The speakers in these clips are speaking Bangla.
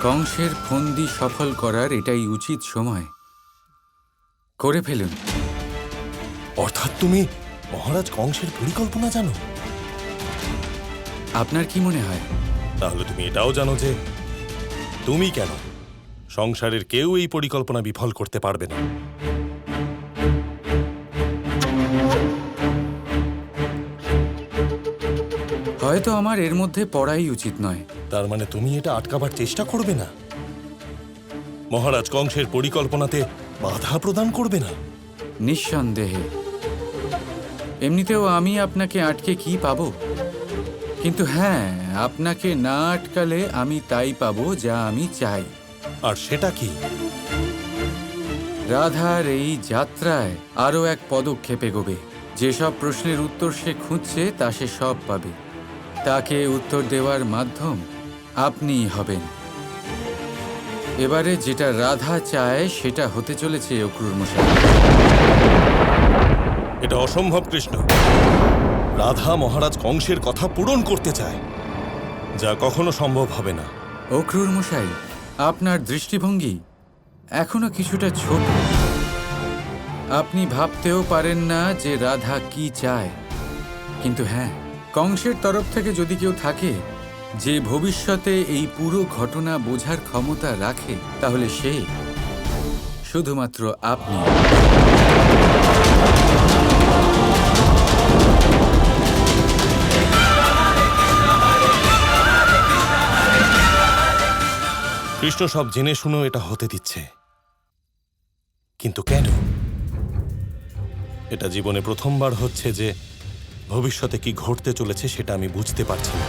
কংসের ফন্দি সফল করার এটাই উচিত সময়। করে ফেলুন। অর্থাৎ তুমি মহারাজ কংসের পরিকল্পনা জানো? আপনার কি মনে হয়? তাহলে তুমি এটাও জানো যে তুমি কেন, সংসারের কেউ এই পরিকল্পনা বিফল করতে পারবে না। হয়তো আমার এর মধ্যে পড়াই উচিত নয়। তার মানে তুমি এটা আটকাবার চেষ্টা করবে না, মহারাজ কংসের পরিকল্পনাতে বাধা প্রদান করবে না? নিঃসন্দেহে। এমনিতেও আমি আপনাকে আটকে কি পাবো? কিন্তু হ্যাঁ, আপনাকে না আটকালে আমি তাই পাবো যা আমি চাই। আর সেটা কি? রাধার এই যাত্রায় আরও এক পদক্ষেপ এগোবে। যেসব প্রশ্নের উত্তর সে খুঁজছে তা সে সব পাবে। তাকে উত্তর দেওয়ার মাধ্যম আপনিই হবেন। এবারে যেটা রাধা চায় সেটা হতে চলেছে অক্রুর মশাই। এটা অসম্ভব কৃষ্ণ। রাধা মহারাজ কংসের কথা পূরণ করতে চায়, যা কখনো সম্ভব হবে না। অক্রুর মশাই, আপনার দৃষ্টিভঙ্গি এখনো কিছুটা ছোট। আপনি ভাবতেও পারেন না যে রাধা কি চায়। কিন্তু হ্যাঁ, কংসের তরফ থেকে যদি কেউ থাকে যে ভবিষ্যতে এই পুরো ঘটনা বোঝার ক্ষমতা রাখে, তাহলে সে শুধুমাত্র আপনি। কৃষ্ণ সব জেনে শুনেও এটা হতে দিচ্ছে, কিন্তু কেন? এটা জীবনে প্রথমবার হচ্ছে যে ভবিষ্যতে কি ঘটতে চলেছে সেটা আমি বুঝতে পারছি না।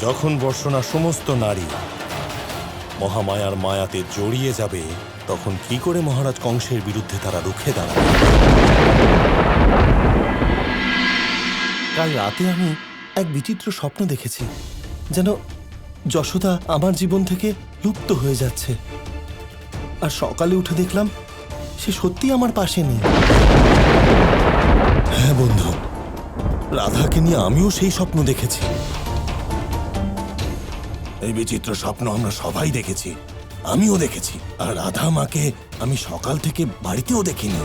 যখন বর্ষণা সমস্ত নারী মহামায়ার মায়াতে জড়িয়ে যাবে, তখন কি করে মহারাজ কংসের বিরুদ্ধে তারা রুখে দাঁড়াবে? কাল রাতে আমি এক বিচিত্র স্বপ্ন দেখেছি, যেন যশোদা আমার জীবন থেকে লুপ্ত হয়ে যাচ্ছে, আর সকালে উঠে দেখলাম সে সত্যি আমার পাশে নেই। হ্যাঁ বন্ধু, রাধাকে নিয়ে আমিও সেই স্বপ্ন দেখেছি। এই বিচিত্র স্বপ্ন আমরা সবাই দেখেছি, আমিও দেখেছি। আর রাধা মাকে আমি সকাল থেকে বাড়িতেও দেখিনি।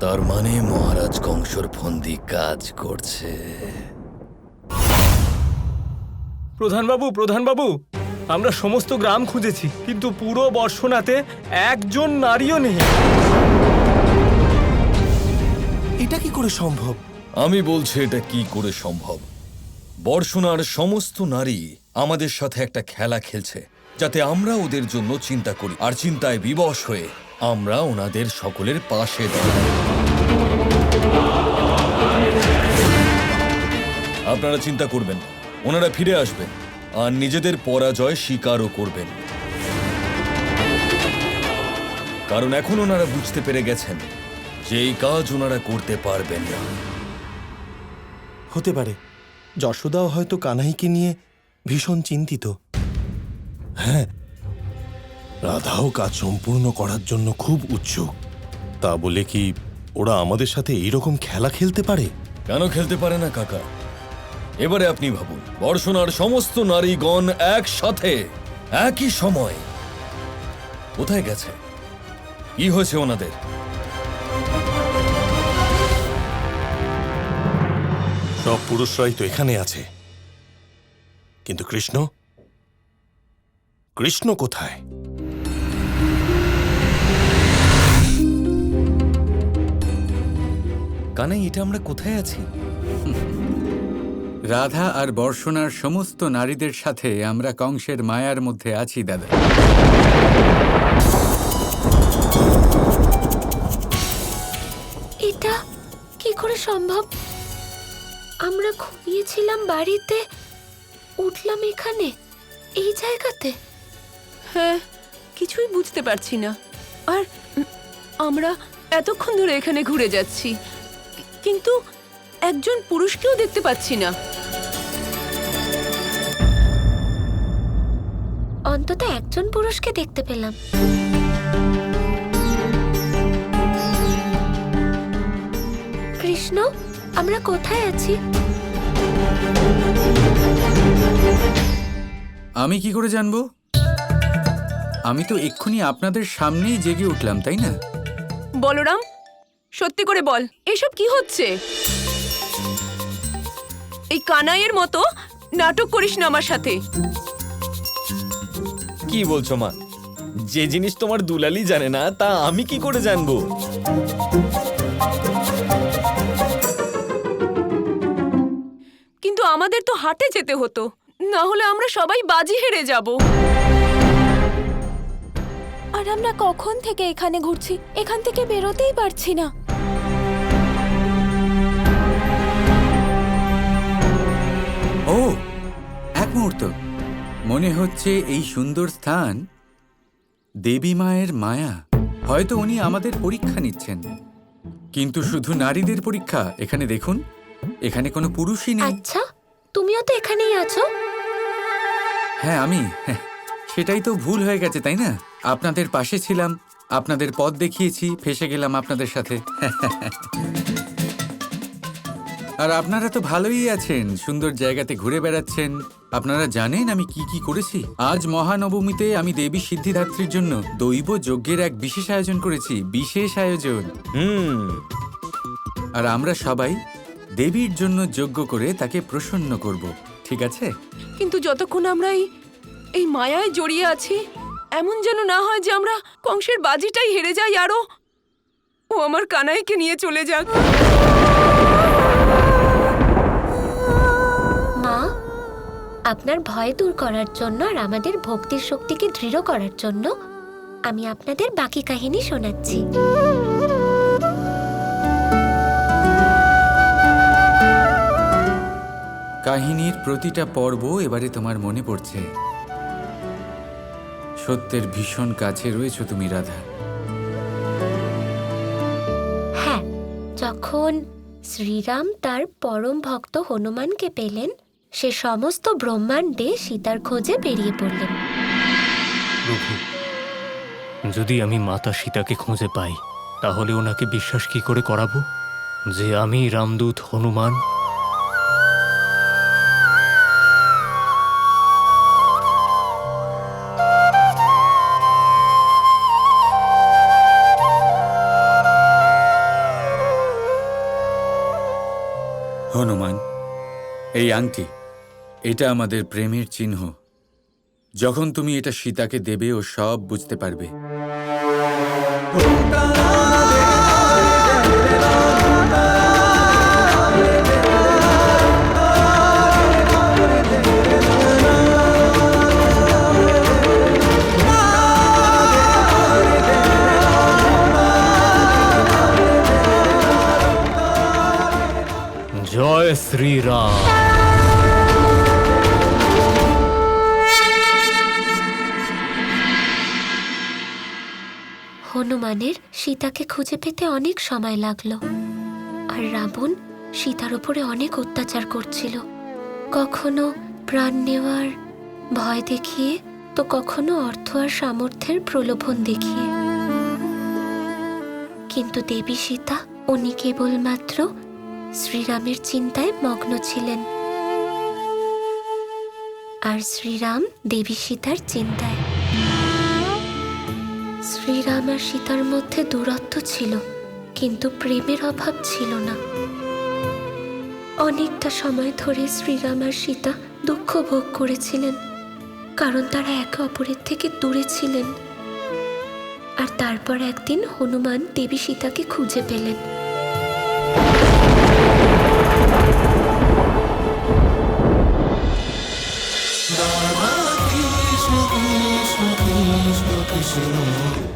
তার মানে মহারাজ কংসর ফন্দি কাজ করছে। প্রধানবাবু, আমরা সমস্ত গ্রাম খুঁজেছি, কিন্তু পুরো বর্ষণাতে একজন নারীও নেই। এটা কি করে সম্ভব? আমি বলছি এটা কি করে সম্ভব। বর্ষণার সমস্ত নারী আমাদের সাথে একটা খেলা খেলছে, যাতে আমরা ওদের জন্য চিন্তা করি, আর চিন্তায় বিবশ হয়ে আমরা ওনাদের সকলের পাশে দাঁড়াই। আপনারা চিন্তা করবেন, ওনারা ফিরে আসবেন আর নিজেদের পরাজয় স্বীকারও করবেন। কারণ এখন ওনারা বুঝতে পেরে গেছেন যে এই কাজ ওনারা করতে পারবেন না। হতে পারে যশোদাও হয়তো কানাইকে নিয়ে ভীষণ চিন্তিত। হ্যাঁ, রাধাও কাজ সম্পূর্ণ করার জন্য খুব উৎসুক। তা বলে কি ওরা আমাদের সাথে এইরকম খেলা খেলতে পারে? কেন খেলতে পারে না কাকা? এবারে আপনি ভাবুন, বর্ষণার সমস্ত নারীগণ একসাথে একই সময় কোথায় গেছে? কি হয়েছে ওনাদের? সব পুরুষরাই তো এখানে আছে, কিন্তু কৃষ্ণ কোথায়? কানাই, এটা আমরা কোথায় আছি? রাধা আর বর্ষণার সমস্ত নারীদের সাথে আমরা কংসের মায়ার মধ্যে আছি দাদা। এটা কি করে সম্ভব? আমরা ঘুমিয়েছিলাম বাড়িতে, উঠলাম এখানে, এই জায়গাতে। হ্যাঁ, কিছুই বুঝতে পারছি না। আর আমরা এতক্ষণ ধরে এখানে ঘুরে যাচ্ছি, কিন্তু একজন পুরুষকেও দেখতে পাচ্ছি না। অন্তত একজন পুরুষকে দেখতে পেলাম। কৃষ্ণ, আমরা কোথায় আছি? আমি কি করে জানবো? আমি তো এক্ষুনি আপনাদের সামনেই জেগে উঠলাম, তাই না? বলরাম, সত্যি করে বল, এসব কি হচ্ছে? এই কানাইয়ের মতো নাটক করিস না আমার সাথে। কি বলছো মা? যে জিনিস তোমার দুলালি জানে না তা আমি কি করে জানবো? কিন্তু আমাদের তো হাটে যেতে হতো, না হলে আমরা সবাই বাজি হেরে যাব। আর আমরা কখন থেকে এখানে ঘুরছি, এখান থেকে বেরোতেই পারছি না। ও, এক মুহূর্ত। মনে হচ্ছে এই সুন্দর স্থান দেবী মায়ের মায়া। হয়তো উনি আমাদের পরীক্ষা নিচ্ছেন। কিন্তু শুধু নারীদের পরীক্ষা। এখানে দেখুন, এখানে কোনো পুরুষই নেই। আচ্ছা, তুমিও তো এখানেই আছো। হ্যাঁ, আমি। সেটাই তো ভুল হয়ে গেছে, তাই না? আপনাদের পাশে ছিলাম, আপনাদের পথ দেখিয়েছি, ফেসে গেলাম আপনাদের সাথে। আর আপনারা তো ভালোই আছেন, সুন্দর জায়গাতে ঘুরে বেড়াচ্ছেন। আপনারা জানেন আমি কি কি করেছি? আজ মহানবমীতে আমি দেবী সিদ্ধিদাত্রীর জন্য দৈব যজ্ঞের এক বিশেষ আয়োজন করেছি। বিশেষ আয়োজন। আর আমরা সবাই দেবীর জন্য যজ্ঞ করে তাকে প্রসন্ন করব, ঠিক আছে? কিন্তু যতক্ষণ আমরা এই মায়ায় জড়িয়ে আছি, এমন যেন না হয় যে আমরা কংসের বাজিটাই হেরে যাই, আরো ও আমার কানাইকে নিয়ে চলে যাক। মা, আপনার ভয় দূর করার জন্য আর আমাদের ভক্তির শক্তিকে দৃঢ় করার জন্য আমি আপনাদের বাকি কাহিনী শোনাচ্ছি। কাহিনীর প্রতিটা পর্ব এবারে তোমার মনে পড়ছে। সত্যের ভীষণ কাছে রয়েছো তুমি, রাধা। হ্যাঁ, যখন শ্রীরাম তার পরম ভক্ত হনুমানকে পেলেন, সে সমস্ত ব্রহ্মাণ্ডে সীতার খোঁজে বেরিয়ে পড়লেন। প্রভু, যদি আমি মাতা সীতাকে খুঁজে পাই, তাহলে ওনাকে বিশ্বাস কি করে করাবো যে আমি রামদূত হনুমান? হনুমান, এই আংটি, এটা আমাদের প্রেমের চিহ্ন। যখন তুমি এটা সীতাকে দেবে, ও সব বুঝতে পারবে। জয় শ্রীরাম। হনুমানের সীতাকে খুঁজে পেতে অনেক সময় লাগলো, আর রাবণ সীতার উপরে অনেক অত্যাচার করছিল। কখনো প্রাণ নেওয়ার ভয় দেখিয়ে, তো কখনো অর্থ আর সামর্থ্যের প্রলোভন দেখিয়ে। কিন্তু দেবী সীতা, উনি কেবলমাত্র শ্রীরামের চিন্তায় মগ্ন ছিলেন, আর শ্রীরাম দেবী সীতার চিন্তায়। শ্রীরাম আর সীতার মধ্যে দূরত্ব ছিল, কিন্তু প্রেমের অভাব ছিল না। অনেকটা সময় ধরে শ্রীরাম আর সীতা দুঃখ ভোগ করেছিলেন, কারণ তারা একে অপরের থেকে দূরে ছিলেন। আর তারপর একদিন হনুমান দেবী সীতাকে খুঁজে পেলেন। Krishna Krishna Krishna Krishna